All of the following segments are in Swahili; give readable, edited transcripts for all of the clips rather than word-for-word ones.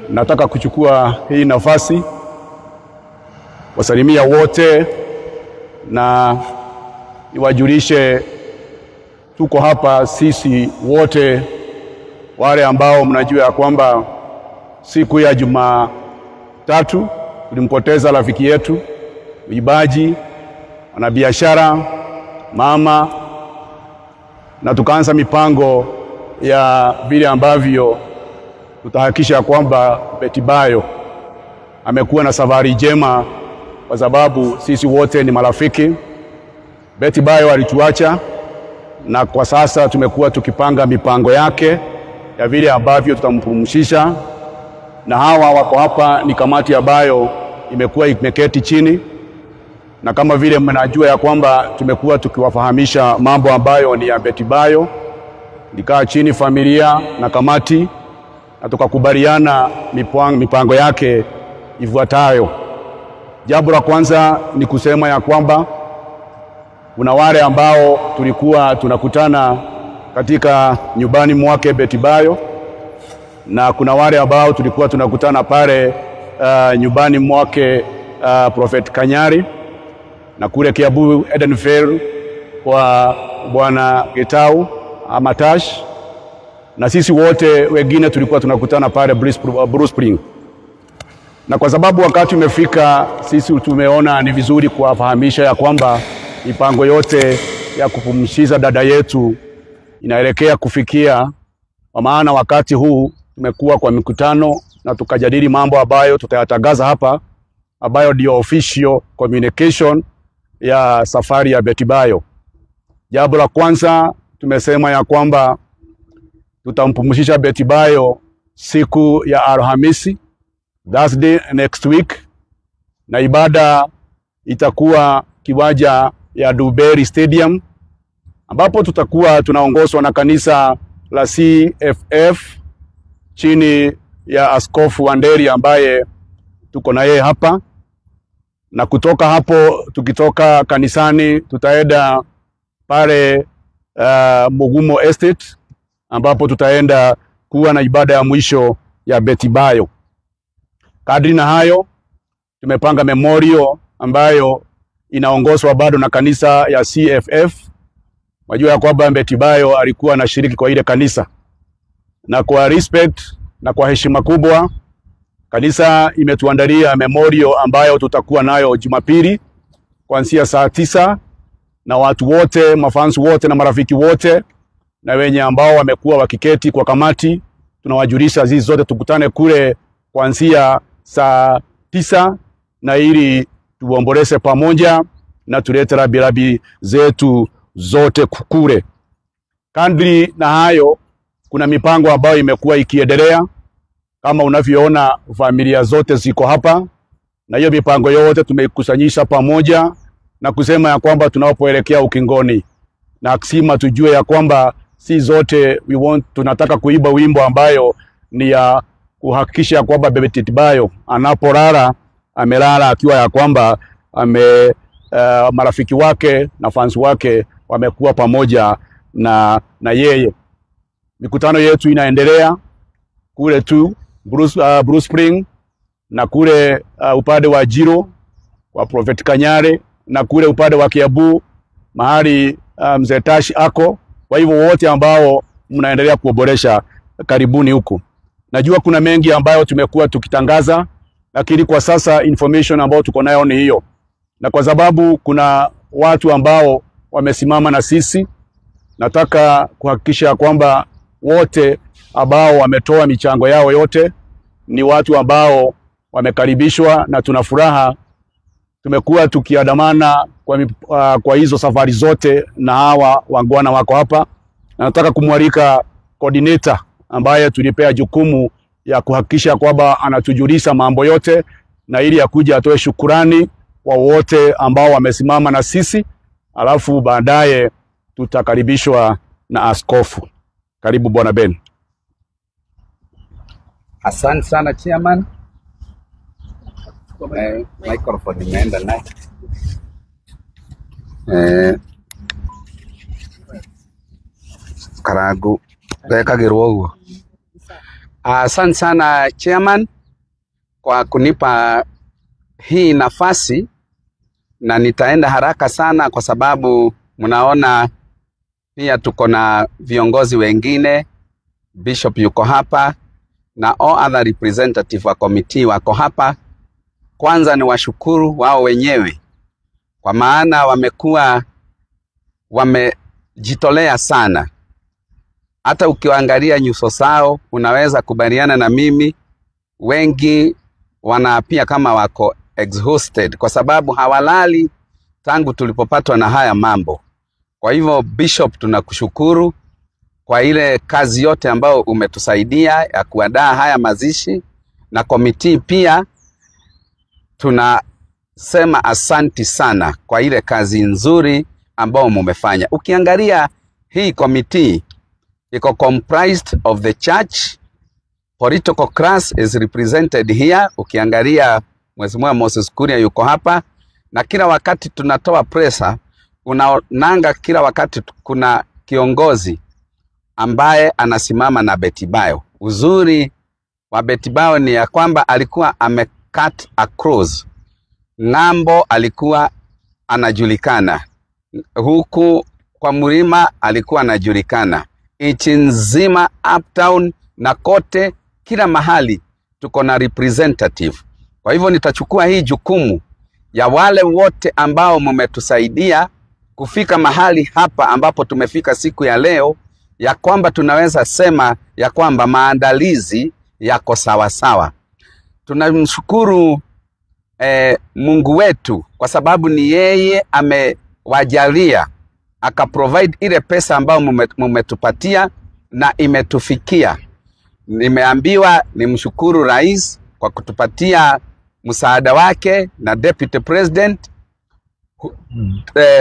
Nataka kuchukua hii nafasi wasalimia wote na niwajulishe tuko hapa sisi wote wale ambao mnajua ya kwamba siku ya Jumatatu tulimpoteza rafiki yetu mwimbaji, mwanabiashara, mama, na tukaanza mipango ya vile ambavyo tutahakikisha kwamba Betty Bayo amekuwa na safari njema, kwa sababu sisi wote ni marafiki. Betty Bayo alituacha na kwa sasa tumekuwa tukipanga mipango yake ya vile ambavyo tutampumzisha, na hawa wako hapa ni kamati ambayo imekuwa imeketi chini, na kama vile mnajua ya kwamba tumekuwa tukiwafahamisha mambo ambayo ni ya Betty Bayo. Nikaa chini familia na kamati na tukakubaliana mipango yake ifuatayo. Jambo la kwanza ni kusema ya kwamba kuna wale ambao tulikuwa tunakutana katika nyumbani mwake Betty Bayo, na kuna wale ambao tulikuwa tunakutana pale nyumbani mwake Prophet Kanyari, na kule Kiambu Edenvale kwa bwana Getau Amatash, na sisi wote wengine tulikuwa tunakutana pale Bruce Spring. Na kwa sababu wakati umefika, sisi tumeona ni vizuri kuwafahamisha ya kwamba mipango yote ya kupumzisha dada yetu inaelekea kufikia, kwa maana wakati huu tumekuwa kwa mikutano na tukajadili mambo ambayo tutayatangaza hapa, ambayo ndio official communication ya safari ya Betty Bayo. Jambo la kwanza tumesema ya kwamba tutampumzisha Betty Bayo siku ya Alhamisi, Thursday next week, na ibada itakuwa kiwanja ya Duberi Stadium, ambapo tutakuwa tunaongozwa na kanisa la CFF chini ya Askofu Wanderi ambaye tuko na yeye hapa. Na kutoka hapo, tukitoka kanisani tutaenda pale Mugumo Estate, ambapo tutaenda kuwa na ibada ya mwisho ya Betty Bayo. Kadri na hayo, tumepanga memorial ambayo inaongozwa bado na kanisa ya CFF. Wajua ya kwamba Betty Bayo alikuwa anashiriki kwa ile kanisa, na kwa respect na kwa heshima kubwa kanisa imetuandalia memorial ambayo tutakuwa nayo Jumapili kuanzia saa 9, na watu wote, mafans wote na marafiki wote na wenye ambao wamekuwa wakiketi kwa kamati, tunawajulisha zizi zote tukutane kule kuanzia saa 9, na ili tuomboleze pamoja na tulete rabirabi zetu zote kukure. Kadri na hayo, kuna mipango ambayo imekuwa ikiendelea. Kama unavyoona familia zote ziko hapa, na hiyo mipango yote tumeikusanyisha pamoja na kusema ya kwamba tunapoelekea ukingoni, na akisema tujue ya kwamba si zote tunataka kuiba wimbo ambayo ni ya kuhakikisha kwamba Betty Bayo anapolala amelala akiwa ya kwamba marafiki wake na fans wake wamekuwa pamoja na yeye. Mikutano yetu inaendelea kule tu Bruce Spring, na kule upande wa Jiro wa Prophet Kanyari, na kule upande wa Kiambu mahali Mzee Tash ako. Kwa hivyo wote ambao mnaendelea kuboresha, karibuni huku. Najua kuna mengi ambayo tumekuwa tukitangaza, lakini kwa sasa information ambayo tuko nayo ni hiyo. Na kwa sababu kuna watu ambao wamesimama na sisi, nataka kuhakikisha kwamba wote ambao wametoa michango yao yote ni watu ambao wamekaribishwa, na tuna furaha. Tumekuwa tukiandamana kwa hizo safari zote, na hawa wangwana wako hapa, na nataka kumwalika coordinator ambaye tulipea jukumu ya kuhakikisha kwamba anatujulisha mambo yote, na ili akuja atoe shukurani kwa wote ambao wamesimama na sisi, alafu baadaye tutakaribishwa na askofu. Karibu Bwana Ben. Asante sana chairman. Microphone imeenda naye. karangu wekagirwo uguo. Asante sana chairman kwa kunipa hii nafasi, na nitaenda haraka sana kwa sababu mnaona pia tuko na viongozi wengine. Bishop yuko hapa na all other representative wa committee wako hapa. Kwanza ni washukuru wao wenyewe kwa maana wamejitolea sana. Hata ukiangalia nyuso zao unaweza kubaliana na mimi, wengi pia kama wako exhausted kwa sababu hawalali tangu tulipopatwa na haya mambo. Kwa hivyo Bishop, tunakushukuru kwa ile kazi yote ambayo umetusaidia ya kuandaa haya mazishi, na committee pia tunasema asanti sana kwa ile kazi nzuri ambayo mumefanya. Ukiangalia hii committee iko comprised of the church, political class is represented here. Ukiangalia Mheshimiwa Moses Kuria yuko hapa, na kila wakati tunatoa pressure, unaonanga kila wakati kuna kiongozi ambaye anasimama na Betty Bayo. Uzuri wa Betty Bayo ni ya kwamba alikuwa cut across. Ng'ambo alikuwa anajulikana, huku kwa Mlima alikuwa anajulikana, nchi nzima, uptown na kote, kila mahali tuko na representative. Kwa hivyo nitachukua hii jukumu ya wale wote ambao mmetusaidia kufika mahali hapa ambapo tumefika siku ya leo, ya kwamba tunaweza sema ya kwamba maandalizi yako sawa sawa. Tunamshukuru Mungu wetu kwa sababu ni yeye amewajalia akaprovide ile pesa ambayo mmetupatia na imetufikia. Nimeambiwa nimshukuru rais kwa kutupatia msaada wake na deputy president.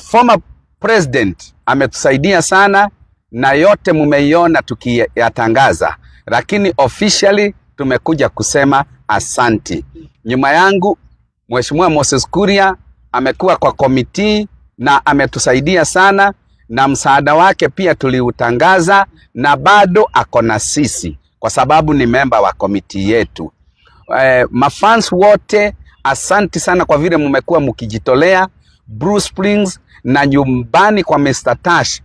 Former president ametusaidia sana na yote mumeiona tukiyatangaza, lakini officially tumekuja kusema asanti. Nyuma yangu Mheshimiwa Moses Kuria amekuwa kwa committee na ametusaidia sana, na msaada wake pia tuliutangaza, na bado ako na sisi kwa sababu ni member wa committee yetu. Mafans wote asanti sana kwa vile mmekuwa mkijitolea. Bruce Springs na nyumbani kwa Mr. Tash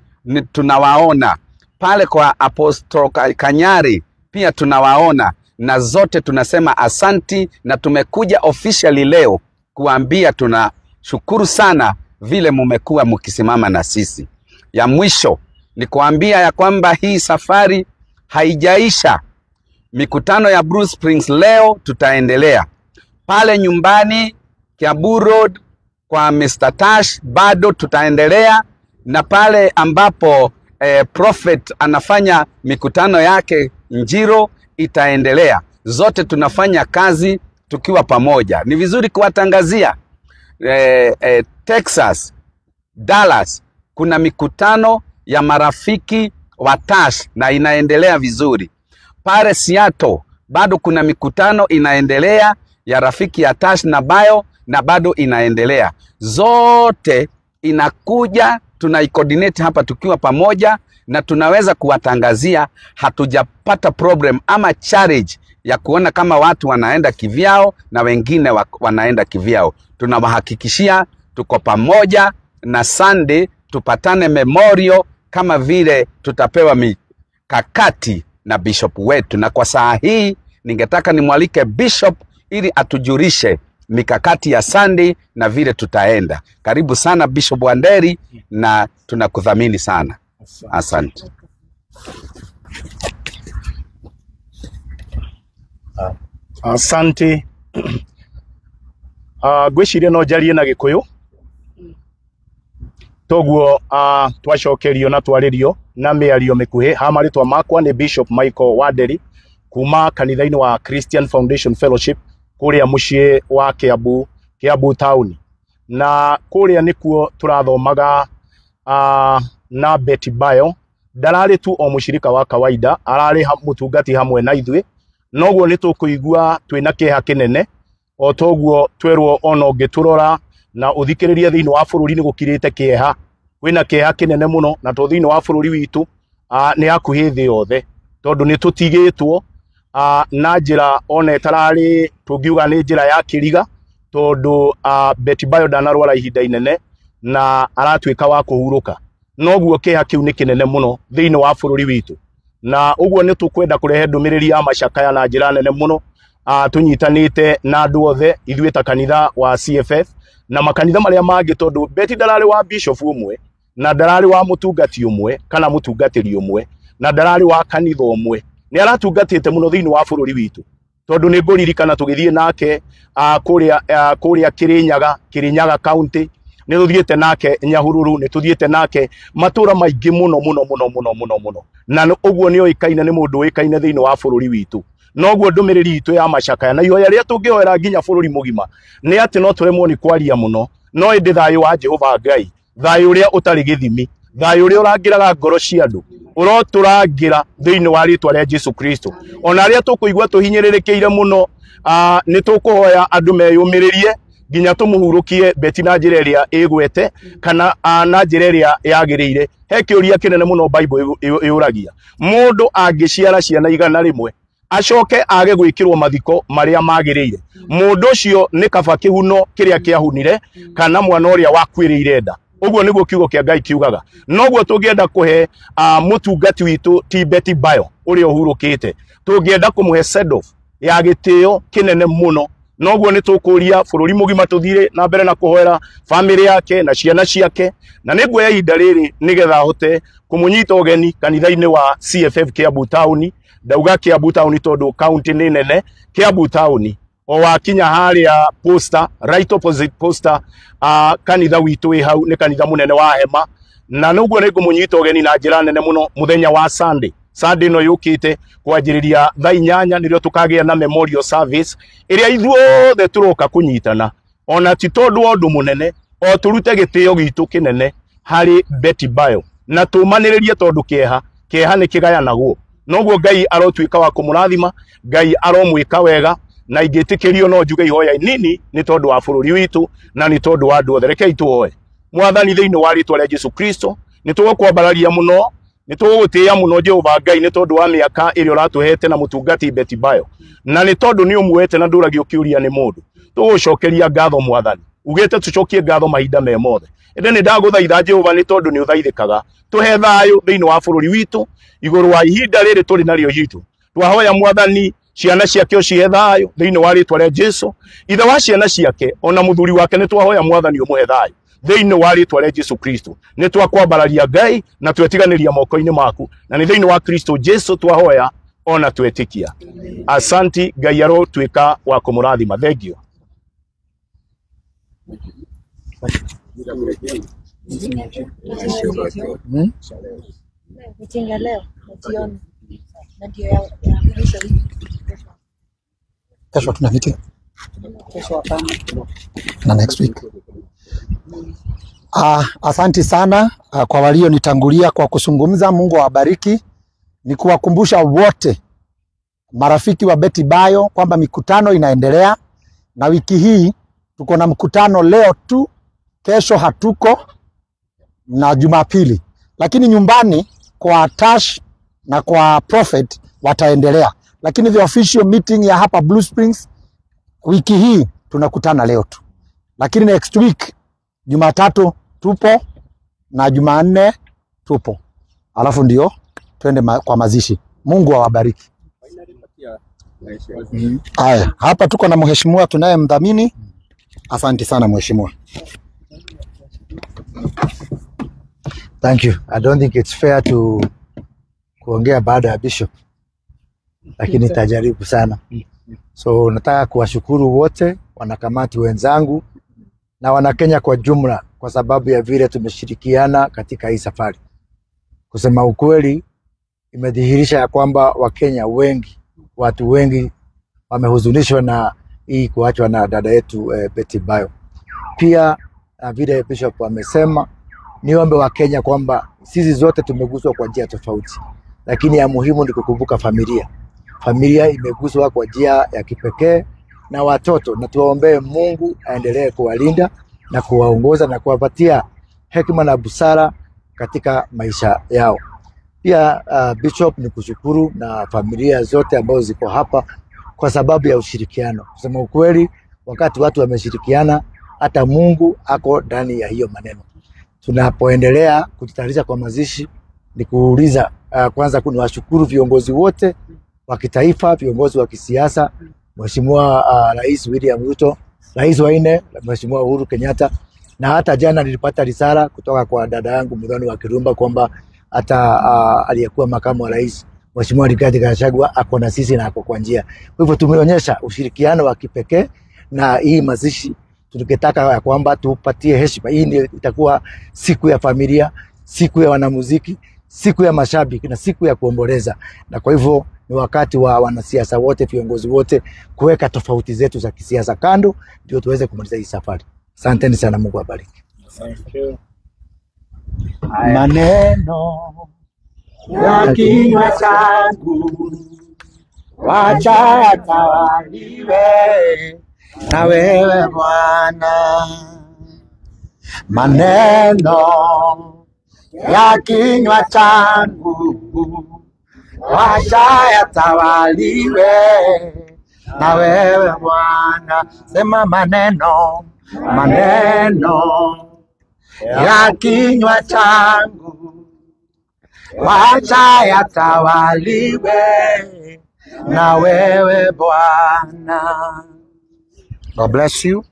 tunawaona, pale kwa Apostle Kanyari pia tunawaona, na zote tunasema asanti, na tumekuja officially leo kuambia tunashukuru sana vile mmekuwa mkisimama na sisi. Ya mwisho ni kuambia ya kwamba hii safari haijaisha. Mikutano ya Bruce Springs leo tutaendelea. Pale nyumbani Kiambu Road kwa Mr. Tash bado tutaendelea, na pale ambapo Prophet anafanya mikutano yake Njiro itaendelea. Zote tunafanya kazi tukiwa pamoja. Ni vizuri kuwatangazia Texas, Dallas kuna mikutano ya marafiki wa Tash na inaendelea vizuri. Pale Seattle bado kuna mikutano inaendelea ya rafiki ya Tash na Bayo, na bado inaendelea. Zote inakuja, tunaicoordinate hapa tukiwa pamoja, na tunaweza kuwatangazia. Hatujapata problem ama challenge ya kuona kama watu wanaenda kivyao na wengine wanaenda kivyao. Tunawahakikishia tuko pamoja, na Sunday tupatane memorial kama vile tutapewa mikakati na bishop wetu. Na kwa saa hii ningetaka nimwalike bishop ili atujulishe mikakati ya Sunday na vile tutaenda. Karibu sana Bishop Wanderi, na tunakudhamini sana. Asante. Asante. Gwiciria no jarie na Gikuyu. Toguo twacokerio na twaririo na miario mikuhi. Hamaritwa makwa ni Bishop Michael Wanderi kuma kanitha-ini wa Christian Foundation Fellowship kuria mucii wa Kiambu town, na kuria nikuo turathomaga na Betty Bayo. Darari tu o mushirika wa kawaida, arari mutungati hamwe na ithui, noguo nitukuigua twina kieha kinene o toguo twerwo ono ngiturora na uthikiririe thiini wa bururi ni gukirite kieha. Wina kieha kinene muno na to thiini wa bururi witu nĩ hakuhĩ thĩ yothe tondũ nĩ tũtigĩtwo na njĩra ona ĩtararĩ tũngiuga nĩ njĩra ya kĩriga tondũ Betty Bayo ndanarwara ihinda inene na aratuĩka wa kũhurũka, noguo kĩeha kĩu nĩ kĩnene mũno thĩinĩ wa bũrũri witũ, na ũguo nĩ tũkwenda kũrehe ndũmĩrĩri ya macakaya na njĩra nene mũno tũnyitanĩte na andũ othe ithuĩ ta kanitha wa CFF na makanitha marĩa mangĩ, tondũ Betty ndararĩ wa bishop ũmwe na ndararĩ wa mũtungati ũmwe kana mũtungatĩri ũmwe na ndararĩ wa kanitha ũmwe, nĩ aratungatĩte mũno thĩinĩ wa bũrũri witũ, tondũ nĩ ngũririkana tũgĩthiĩ nake kũrĩa Kirinyaga county, nĩ tũthiĩte nake Nyahururu, nĩ tũthiĩte nake matũra maingĩ mũno, na ũguo nĩ oĩkaine nĩ mũndũ oĩkaine thĩinĩ wa bũrũri witũ. Noguo ndũmĩrĩri itũ ya macakaya na ihoya rĩrĩa tũngĩhoera nginya bũrũri mũgima nĩ atĩ no tũremwo nĩ kwaria mũno, no ĩndĩ thayũ wa Jehova Ngai, thayũ ũrĩa ũtarĩ gĩthimi, thayũ ũrĩa ũrangĩraga ngoro cia andũ, ũrotũrangĩra thĩinĩ wa rĩĩtwa rĩa Jesu Kristo. Ona arĩa tũkũigua tũhinyĩrĩrĩkĩire mũno nĩ tũkũhoya andũ meyũmĩrĩrie nginya tũmũhurũkie Betty na njĩra ĩrĩa ĩgwete kana na njĩra ĩrĩa yagĩrĩire. He kĩũria kĩnene mũno Bible yũragia, mũndũ angĩciara ciana 100 acoke age gwĩkĩrwo mathiko marĩa magĩrĩire, mũndũ ũcio nĩ kaba kĩhuno kĩrĩa kĩahunire kana mwana ũrĩa wakuĩrĩire nda. Ũguo nĩguo kiugo kĩa Ngai kiugaga. Noguo tũngĩenda kũhe mũtungati witũ ti Betty Bayo ũrĩa ũhurũkĩte, tũngĩenda kũmũhe send off ya gĩtĩo kĩnene mũno. Noguo nĩ tũkũria bũrũri mũgima tũthire na mbere na kũhoera family yake na ciana ciake, na nĩguo ihinda rĩrĩ nĩgetha hote kũmũnyita ũgeni kanitha-inĩ wa CFF Kiambu Town. Ndauga Kiambu Town tondũ county nĩ nene. Kiambu Town o wakinya harĩa poster, right opposite poster, kanitha witũ wĩ hau nĩ kanitha mũnene wa hema, na nĩguo nĩngũmũnyita ũgeni na njĩra nene mũno mũthenya wa Sunday no yũkĩte kwanjĩrĩria thaa 8 nĩrĩo tũkagĩa na memorial service ĩrĩa ithuothe tũroka kũnyitana, ona ti tondũ wa ũndũ mũnene, o tũrute gĩtĩo gitũ kĩnene harĩ Betty Bayo na tũmanĩrĩrie, tondũ kĩeha nĩ kĩgayanagwo. Noguo Ngai arotuĩka wa kũmũrathima, Ngai aromwĩka wega, na ingĩtĩkĩrio no njuge ihoya nini nĩ tondũ wa bũrũri witũ na nĩ tondũ wa andũ othe. Rekei tũhoe. Mwathani thĩinĩ wa rĩĩtwa rĩa Jesu Kristo, nĩ tũgũkwambararia mũno, nĩ tũgũgũtĩĩa mũno Jehova Ngai, nĩ tondũ wa mĩaka ĩrĩa ũratũhete na mũtungati Betty Bayo, na nĩ tondũ nĩ ũmuoete na ndũragio kĩũria nĩ mũndũ. Tũgũcokeria ngatho Mwathani, ugĩte tũcokie ngatho mahinda me mothe. Ĩndĩ nĩ ndagũthaitha Jehova, nĩ tondũ nĩ ũthaithĩkaga, tũhe thayũ thĩinĩ wa bũrũri witũ igũrũ wa ihinda rĩrĩ tũrĩ narĩo hitũ. Twahoya Mwathani ciana ciake ũcihe thayũ thĩinĩ wa rĩĩtwa rĩa Jesu. Ithe wa ciana ciake ona mũthuri wake nĩ twahoya Mwathani ũmũhe thayũ thĩinĩ wa rĩĩtwa rĩa Jesu Kristo. Nĩ twakwambararia Ngai na twetiganĩria moko-inĩ maku, na nĩ thĩinĩ wa Kristo Jesu twahoya ona twetĩkia. Asanti. Ngai arotuĩka wa kũmũrathima. Thengio. Meeting ya leo jioni na ndio ya mwisho hii. Kesho tuna meeting Kesho hapana. na next week. Asanti sana kwa walionitangulia kwa kuzungumza. Mungu awabariki. Ni kuwakumbusha wote marafiki wa Betty Bayo kwamba mikutano inaendelea, na wiki hii tuko na mkutano leo tu, kesho hatuko, na Jumapili, lakini nyumbani kwa Tash na kwa Prophet wataendelea, lakini the official meeting ya hapa Blue Springs wiki hii tunakutana leo tu, lakini next week Jumatatu tupo na Jumanne tupo, alafu ndio twende kwa mazishi. Mungu awabariki. Haya, hapa tuko na mheshimiwa tunayemdhamini. Asante sana mheshimiwa. Thank you. I don't think it's fair to kuongea baada ya bishop, lakini nitajaribu sana. So nataka kuwashukuru wote wanakamati wenzangu na Wanakenya kwa jumla kwa sababu ya vile tumeshirikiana katika hii safari. Kusema ukweli, imedhihirisha ya kwamba Wakenya wengi, watu wengi wamehuzunishwa na hii kuachwa na dada yetu Betty Bayo. Pia vile bishop amesema, niombe Wakenya kwamba sisi zote tumeguswa kwa njia tofauti, lakini ya muhimu ni kukumbuka familia. Familia imeguswa kwa njia ya kipekee, na watoto, na tuwaombee Mungu aendelee kuwalinda na kuwaongoza na kuwapatia hekima na busara katika maisha yao. Pia Bishop, ni kushukuru na familia zote ambazo ziko hapa kwa sababu ya ushirikiano. Kusema ukweli, wakati watu wameshirikiana, hata Mungu ako ndani ya hiyo maneno. Tunapoendelea kujitayarisha kwa mazishi, ni kuuliza kwanza washukuru viongozi wote wa kitaifa, viongozi wa kisiasa, Mheshimiwa Rais William Ruto, Rais wa 4 Mheshimiwa Uhuru Kenyatta, na hata jana nilipata risala kutoka kwa dada yangu Muthoni wa Kirumba kwamba hata aliyekuwa makamu wa rais Mheshimiwa Rigathi Gachagua ako na sisi na ako kwa njia. Kwa hivyo tumeonyesha ushirikiano wa kipekee, na hii mazishi tukitaka ya kwamba tupatie heshima. Hii ndio itakuwa siku ya familia, siku ya wanamuziki, siku ya mashabiki na siku ya kuomboleza. Na kwa hivyo ni wakati wa wanasiasa wote, viongozi wote kuweka tofauti zetu za kisiasa kando, ndio tuweze kumaliza hii safari. Asanteni sana, Mungu abariki. Maneno ya kinywa changu wacha yatawaliwe na wewe Bwana. Maneno ya kinywa changu wacha yatawaliwe na wewe Bwana. Sema maneno ya kinywa changu wacha yatawaliwe na wewe Bwana. God bless you.